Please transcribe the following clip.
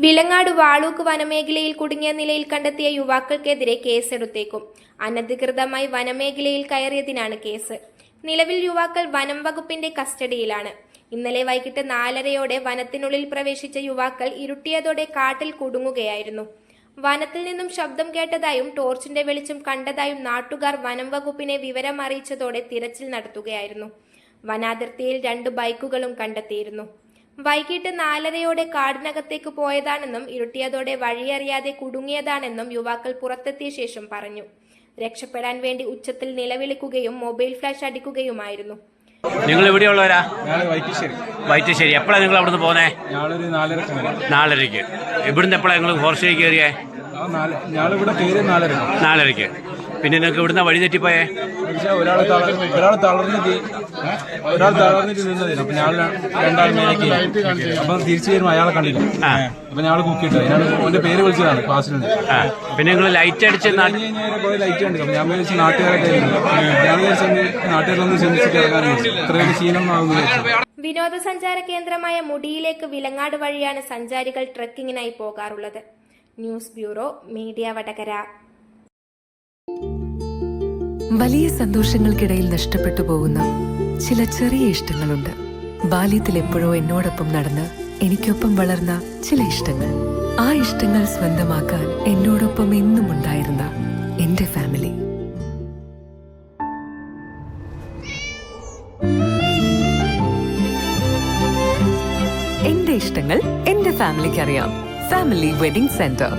വിലങ്ങാട് വാളൂക്ക് വനമേഖലയിൽ കുടുങ്ങിയ നിലയിൽ കണ്ടെത്തിയ യുവാക്കൾക്കെതിരെ കേസെടുത്തേക്കും. അനധികൃതമായി വനമേഖലയിൽ കയറിയതിനാണ് കേസ്. നിലവിൽ യുവാക്കൾ വനം വകുപ്പിന്റെ കസ്റ്റഡിയിലാണ്. ഇന്നലെ വൈകിട്ട് 4:30 വനത്തിനുള്ളിൽ പ്രവേശിച്ച യുവാക്കൾ ഇരുട്ടിയതോടെ കാട്ടിൽ കുടുങ്ങുകയായിരുന്നു. വനത്തിൽ നിന്നും ശബ്ദം കേട്ടതായും ടോർച്ചിന്റെ വെളിച്ചം കണ്ടതായും നാട്ടുകാർ വനം വകുപ്പിനെ വിവരം അറിയിച്ചതോടെ തിരച്ചിൽ നടത്തുകയായിരുന്നു. വനാതിർത്തിയിൽ 2 ബൈക്കുകളും കണ്ടെത്തിയിരുന്നു. വൈകിട്ട് 4:30 കാടിനകത്തേക്ക് പോയതാണെന്നും ഇരുട്ടിയതോടെ വഴിയറിയാതെ കുടുങ്ങിയതാണെന്നും യുവാക്കൾ പുറത്തെത്തിയ ശേഷം പറഞ്ഞു. രക്ഷപ്പെടാൻ വേണ്ടി ഉച്ചത്തിൽ നിലവിളിക്കുകയും മൊബൈൽ ഫ്ലാഷ് അടിക്കുകയുമായിരുന്നു. നിങ്ങൾ എവിടെയുള്ളവരാ? വൈറ്റിശ്ശേരി. എപ്പോഴാണ് നിങ്ങൾ അവിടുന്ന് പോകുന്നേ? 4:30. ഇവിടുന്ന് എപ്പോഴാണ് നിങ്ങൾ ഫോറസ്റ്റിലേക്ക് കയറിയേ? 4:30. പിന്നെ നിങ്ങൾക്ക് ഇവിടുന്ന് വഴി തെറ്റിപ്പോയേ? ഒരാൾ തളർന്നിട്ട് നിന്നതിന്. അപ്പൊ ഞാൻ അപ്പൊ തിരിച്ചു വരുമ്പോ അയാളെ കണ്ടില്ല. അപ്പൊ ഞങ്ങൾ കുക്കിട്ടു. ഓന്റെ പേര് വിളിച്ചതാണ് ക്ലാസ്സിലുണ്ട്. പിന്നെ നിങ്ങൾ ലൈറ്റ് അടിച്ച് ലൈറ്റ് കണ്ടു. അപ്പൊ ഞാൻ വിളിച്ച് നാട്ടുകാരൊക്കെ നാട്ടുകാരൊന്നും ചിന്തിച്ചിട്ട് ഇറങ്ങാൻ ഇത്രയും ശീലമൊന്നും ആകുന്നില്ല. വിനോദസഞ്ചാര കേന്ദ്രമായ മുടിയിലേക്ക് വിലങ്ങാട് വഴിയാണ് സഞ്ചാരികൾ ട്രെക്കിങ്ങിനായി പോകാറുള്ളത്. News bureau, media Vadakara. വലിയ സന്തോഷങ്ങൾക്കിടയിൽ നഷ്ടപ്പെട്ടു പോകുന്ന ചില ചെറിയ ഇഷ്ടങ്ങളുണ്ട്. ബാല്യത്തിൽ എപ്പോഴോ എന്നോടൊപ്പം നടന്ന് എനിക്കൊപ്പം വളർന്ന ചില ഇഷ്ടങ്ങൾ. ആ ഇഷ്ടങ്ങൾ സ്വന്തമാക്കാൻ എന്നോടൊപ്പം എന്നും ഉണ്ടായിരുന്ന എന്റെ ഫാമിലി. എന്റെ ഇഷ്ടങ്ങൾ എന്റെ ഫാമിലിക്ക് അറിയാം. Family wedding centre.